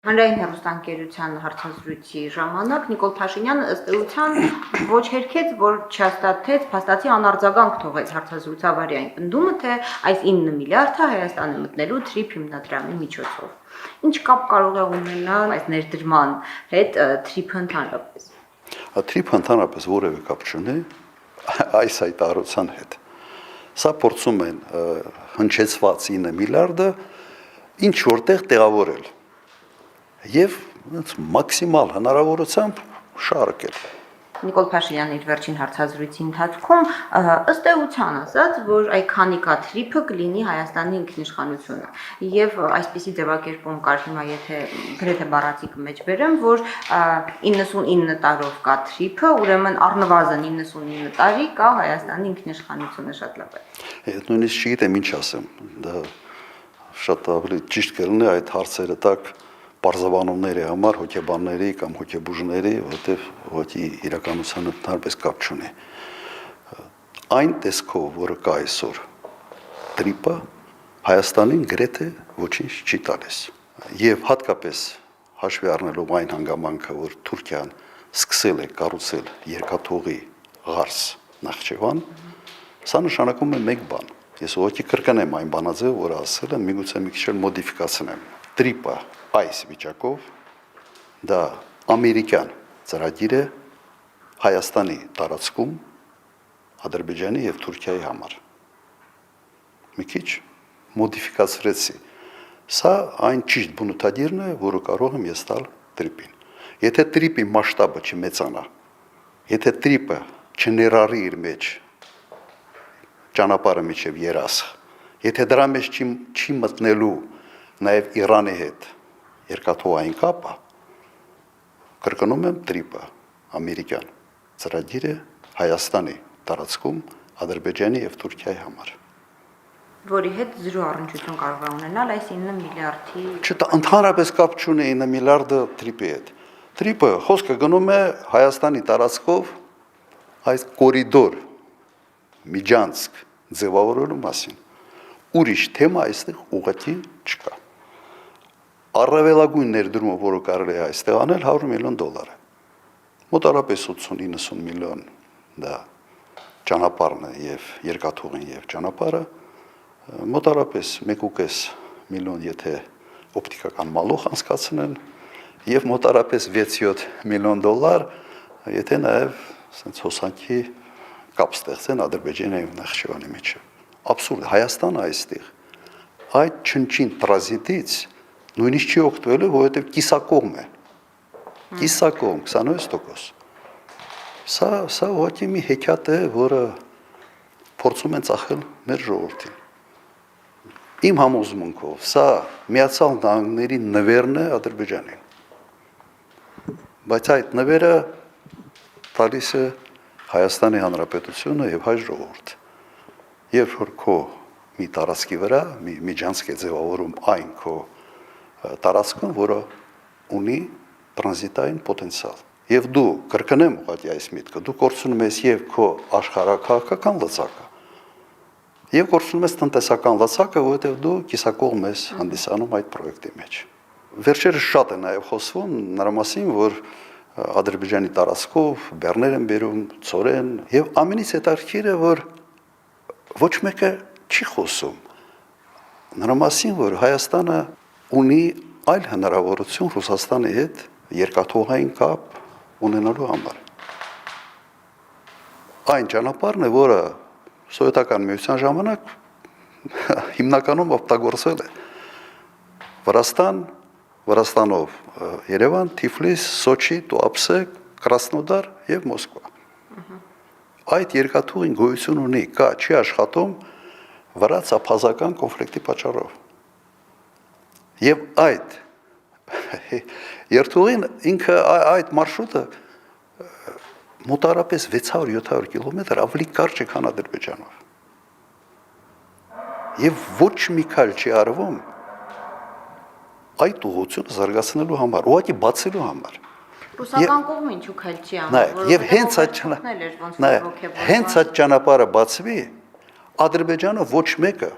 Հանրային հեռուստաընկերության հարցազրույցի ժամանակ Նիկոլ Փաշինյանը ըստ էության ոչ հերքեց, որ չհաստատեց, փաստացի անարձագանք թողեց հարցազրույցավարի պնդումը, թե այս 9 միլիարդը Հայաստան է մտնելու TRIP հիմնադրամի միջոցով։ Ինչ կապ կարող է ունենալ այս ներդրման հետ TRIP-ը ընդհանրապես։ TRIP-ը ընդհանրապես որևէ կապ չունի այս հայտարարության հետ։ Սա փորձում են հնչեցված 9 միլիարդը ինչ որտեղ տեղավորել եւ մաքսիմալ հնարավորությամբ շարքել։ Նիկոլ Փաշինյանը իր վերջին հարցազրույցի ընթացքում ըստ էության ասաց, որ այքանի կա TRIP-ը կլինի Հայաստանի ինքնիշխանությունը եւ այսպիսի ձևակերպում կար հիմա եթե գրեթե բառացի կմեջ բերեմ, որ 99 տարով կա TRIP-ը, ուրեմն առնվազն 99 տարի կա Հայաստանի ինքնիշխանությունը շատ լավ է։ Նույնիսկ չգիտեմ ինչ ասեմ, դա շատ ավելի ճիշտ կլինի այդ հարցերը տակ բարձրաբանումների համար հոգեբանների կամ հոգեբուժների, որովհետև հոգի իրականությանը ընդհանրապես կապ չունի։ Այն տեսքով, որը կա այսօր, TRIP-ը Հայաստանին գրեթե ոչինչ չի տալիս։ Եվ հատկապես հաշվի առնելով այն հանգամանքը, որ Թուրքիան սկսել է կառուցել երկաթուղի ղարս Նախճեվան, սա նշանակում է մեկ բան։ Ես ուղղակի կրկնեմ այն բանաձևը, որը ասել եմ, միգուցե մի քիչ մոդիֆիկացնեմ։ TRIP-ը այս վիճակով դա ամերիկյան ծրագիր է Հայաստանի տարածքում Ադրբեջանի եւ Թուրքիայի համար։ Մի քիչ մոդիֆիկացրեցի։ Սա այն ճիշտ բնութագիրն է, որը կարող եմ ես տալ TRIP-ին։ Եթե TRIP-ի մասշտաբը չմեծանա, եթե TRIP-ը չներառի իր մեջ ճանապարհը միջև երասխ, եթե դրա մեջ չի մտնելու նաև Իրանի հետ երկաթուղային կապը, կրկնում եմ TRIP-ը ամերիկյան ծրագիր է Հայաստանի տարածքում Ադրբեջանի եւ Թուրքիայի համար։ Որի հետ զրո առնչություն կարող է ունենալ այս 9 միլիարդի։ Չէ, ընդհանրապես կապ չունի 9 միլիարդը TRIP-ի հետ։ TRIP-ը խոսքը գնում է Հայաստանի տարածքով այս կորիդոր Միջանցք ձևավորելու մասին։ Ուրիշ թեմա այստեղ ուղղակի չկա։ Առավելագույն ներդրումը, որը կարելի է այստեղ անել, $100 միլիոն է։ Մոտավորապես 80-90 միլիոն դա ճանապարհն է եւ երկաթուղին եւ ճանապարհը, մոտավորապես 1.5 միլիոն եթե օպտիկական մալուխ անցկացնեն եւ մոտավորապես 6-7 միլիոն $, եթե նաեւ ասենց հոսանքի կապ ստեղծեն Ադրբեջանի եւ Նախճեվանի միջեւ։ Աբսուրդ, Հայաստանը այստեղ այդ չնչին տրանզիտից նույնիսկ չի օգտվելու, որովհետեւ կիսակողմ է։ Կիսակողմ 29%։ Սա ուղղակի մի հեքիաթ է, որը փորձում են ծախել մեր ժողովրդին։ Իմ համոզմունքով սա Միացյալ Նահանգների նվերն է Ադրբեջանին։ Բայց այդ նվերը տալիս է Հայաստանի Հանրապետությունը եւ հայ ժողովուրդը։ Երբ որ քո մի տարածքի վրա մի միջանցք է ձևավորում այն քո տարածքում, որը ունի տրանզիտային պոտենցիալ։ Եվ դու կրկնեմ ուղղակի այս միտքը, դու կորցնում ես եւ քո աշխարհակահաղական լծակը, եւ կորցնում ես տնտեսական լծակը, որովհետեւ դու կիսակողմ ես հանդիսանում այդ պրոյեկտի մեջ։ Վերջերս շատ է նաեւ խոսվում նրա մասին, որ Ադրբեջանի տարածքով բեռներ են բերում, ծորեն եւ ամենից հետաքրքիրը, որ ոչ մեկը չի խոսում նրա մասին, որ Հայաստանը ունի այլ հնարավորություն Ռուսաստանի հետ երկաթուղային կապ ունենալու համար։ Այն ճանապարհն է, որը սովետական միության ժամանակ հիմնականում օգտագործվել է։ Վրաստանով Երևան, Թիֆլիս, Սոչի, Туапсе, Կրասնոդար եւ Մոսկվա։ Այդ երկաթուղին գոյություն ունի, կա, չի աշխատում վրաց-աբխազական կոնֆլիկտի պատճառով։ Եվ այդ երթուղին ինքը այդ մարշրուտը մոտավորապես 600-700 կիլոմետր ավելի կարճ է, քան Ադրբեջանով։ Եվ ոչ մի քայլ չի արվում այդ ուղղությունը զարգացնելու համար, ուղղակի բացելու համար։ Ռուսական կողմը ինչու քայլ չի անում, Եվ հենց այդ ճանապարհը բացվի, Ադրբեջանը ոչ մեկը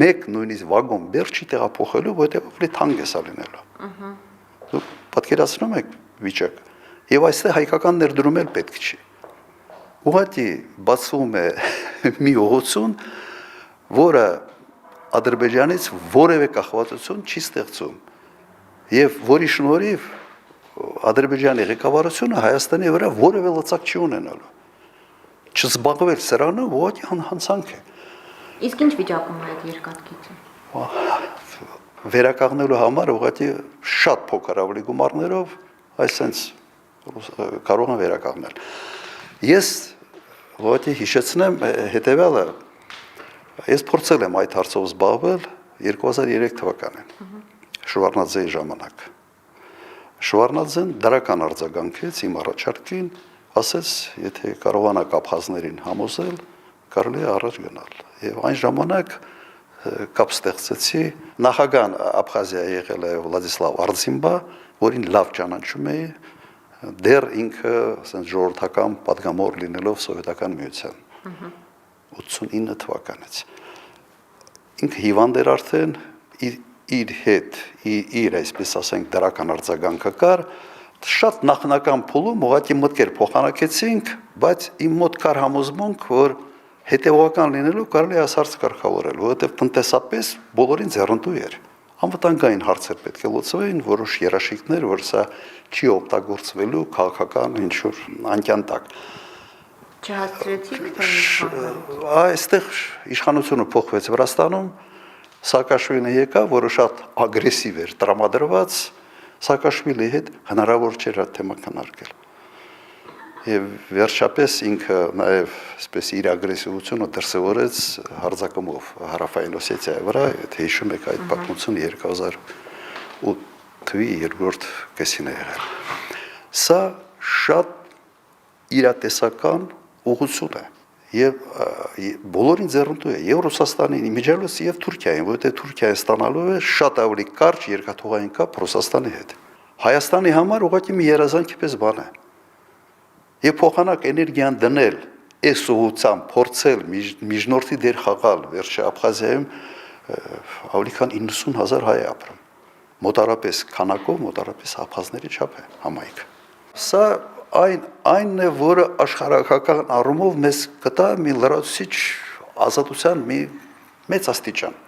մեկ նույնիսկ վագոն բեր չի տեղափոխելու, որտեղ ավելի թանկ է սա լինելու։ Դու պատկերացնում եք վիճակը։ Եվ այստեղ հայկական ներդրում էլ պետք չի։ Ուղղակի բացվում է մի ուղղություն, որը Ադրբեջանից որևէ կախվածություն չի ստեղծում։ Եվ որի շնորհիվ Ադրբեջանի ղեկավարությունը Հայաստանի վրա որևէ լծակ չի ունենալու։ Չզբաղվել սրանով ուղղակի հանցանք է։ Իսկ ինչ վիճակում է այդ երկաթգիծը։ Վերականգնելու համար ուղղակի շատ փոքր ավելի գումարներով այսպես կարող են վերականգնել։ Ես ուղղակի հիշեցնեմ հետևյալը, ես փորձել եմ այդ հարցով զբաղվել 2003 թվականին Շևարդնաձեի ժամանակ։ Շևարդնաձեն դրական արձագանքեց իմ առաջարկին, ասեց, եթե կարողանաք աբխազներին համոզել, կարելի է առաջ գնալ։ Եվ այն ժամանակ կապ ստեղծեցի նախագահ Աբխազիա եղել է Վլադիսլավ Արձիմբա, որին լավ ճանաչում էի, դեռ ինքը ասենց ժողովրդական պատգամավոր լինելով սովետական միության 89 թվականից։ Ինքը հիվանդ էր արդեն, իր հետ, իր այսպես ասենք դրական արձագանքը կար, շատ նախնական փուլում ուղղակի մտքեր փոխանակեցինք, բայց իմ մոտ կար համոզմունք, որ հետևողական լինելու կարելի է հարցը կարգավորել, որովհետև տնտեսապես բոլորին ձեռնտու էր։ Անվտանգային հարցեր պետք է լուծվեին, որոշ երաշխիքներ, որ սա չի օգտագործվելու քաղաքական ինչ-որ անկյան տակ։ Չհասցրեցիք թե ինչ։ Այստեղ իշխանությունը փոխվեց Վրաստանում, Սաակաշվիլին եկավ, որը շատ ագրեսիվ էր տրամադրված, Սաակաշվիլի հետ հնարավոր չէր այդ թեման քննարկել։ Եվ վերջապես ինքը նաև այսպես իր ագրեսիվությունը դրսևորեց հարձակումով Հարավային Օսեթիայի վրա, եթե հիշում եք այդ պատմությունը 2008 թվականի երկրորդ կեսին է եղել։ Սա շատ իրատեսական ուղղություն է եւ բոլորին ձեռնտու է եւ Ռուսաստանին, իմիջիալոց եւ Թուրքիային, որովհետեւ Թուրքիան ստանալու է շատ ավելի կարճ երկաթուղային կապ Ռուսաստանի հետ։ Հայաստանի համար ուղղակի մի երազանքի պես բան է։ Եվ փոխանակ էներգիան դնել, այս ուղղությամբ փորձել միջնորդի դեր խաղալ, վերջի Աբխազիայում ավելի քան 90,000 հայ է ապրում։ Մոտարապես քանակով, մոտարապես աբխազների չափ է համայնքը։ Սա այնն է, որը աշխարհական առումով մեզ կտա մի լրացուցիչ ազատության մի մեծ աստիճան։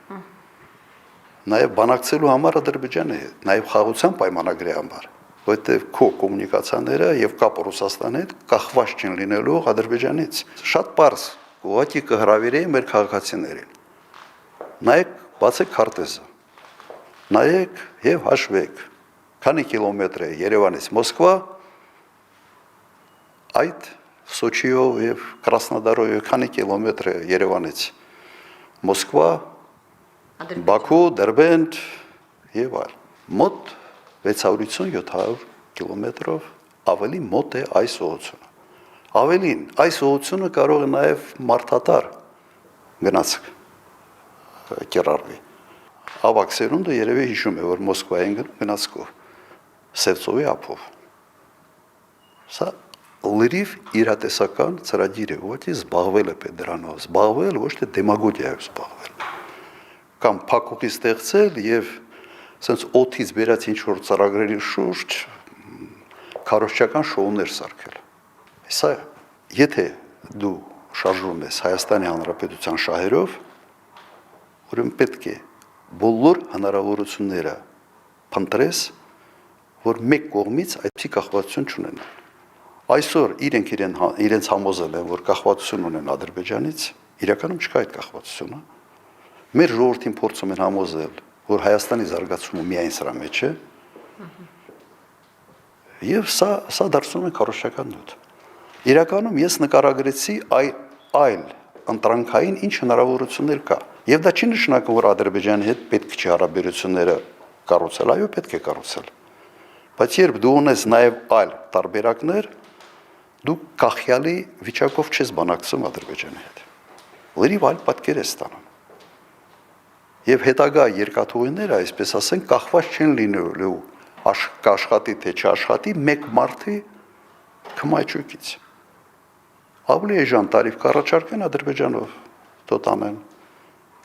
Նաև բանակցելու համար Ադրբեջանի հետ, նաև խաղաղության պայմանագրի համար, որտեղ քո կոմունիկացիաները եւ կապը Ռուսաստանի հետ կախված չեն լինելու Ադրբեջանից։ Շատ པարզ ուղղակի կհրավիրեի մեր քաղաքացիներին։ Նայեք, բացեք քարտեզը։ Նայեք եւ հաշվեք, քանի կիլոմետր է Երևանից Մոսկվա, այդ Սոչիով եւ Կրասնոդարով քանի կիլոմետր է Երևանից Մոսկվա, Բաքու, Դերբենդ եւ այլ։ Մոտ 650-700 կիլոմետրով ավելի մոտ է այս ուղղությունը։ Ավելին, այս ուղղությունը կարող է նաեւ մարդատար գնացք կերարվի։ Ավակ սերունդը երևի հիշում է, որ Մոսկվային գնացքով Սևծովի ափով։ Սա լրիվ իրատեսական ծրագիր է, ուղղակի զբաղվել է պետք դրանով, զբաղվել ոչ թե դեմագոգիայով զբաղվել։ Կամ փակուղի ստեղծել եւ ասենց օթից բերած ինչ որ ծրագրերի շուրջ քարոզչական շոուներ սարքել։ Սա եթե դու շարժվում ես Հայաստանի Հանրապետության շահերով, ուրեմն պետք է բոլոր հնարավորությունները փնտրես, որ մեկ կողմից այդպիսի կախվածություն չունենան։ Այսօր իրենց համոզել են, որ կախվածություն ունեն Ադրբեջանից, իրականում չկա այդ կախվածությունը։ Մեր ժողովրդին փորձում են համոզել, որ Հայաստանի զարգացումը միայն սրա մեջ է։ Եվ սա դարձնում է քարոզչական նյութ։ Իրականում ես նկարագրեցի այլ ընտրանքային ինչ հնարավորություններ կա։ Եվ դա չի նշանակում, որ Ադրբեջանի հետ պետք չի հարաբերությունները կառուցել, այո, պետք է կառուցել։ Բայց երբ դու ունես նաև այլ տարբերակներ, դու կախյալի վիճակով չես բանակցում Ադրբեջանի հետ։ Լրիվ այլ պատկեր ես ստանում։ Եվ հետագա երկաթուղիները, այսպես ասենք, կախված չեն լինելու կաշխատի թե չաշխատի մեկ մարդի քմայճուկից։ Ավելի էժան տարիֆ կառաջարկեն Ադրբեջանով դոտ անեն,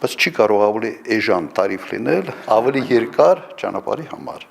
բայց չի կարող ավելի էժան տարիֆ լինել ավելի երկար ճանապարհի համար։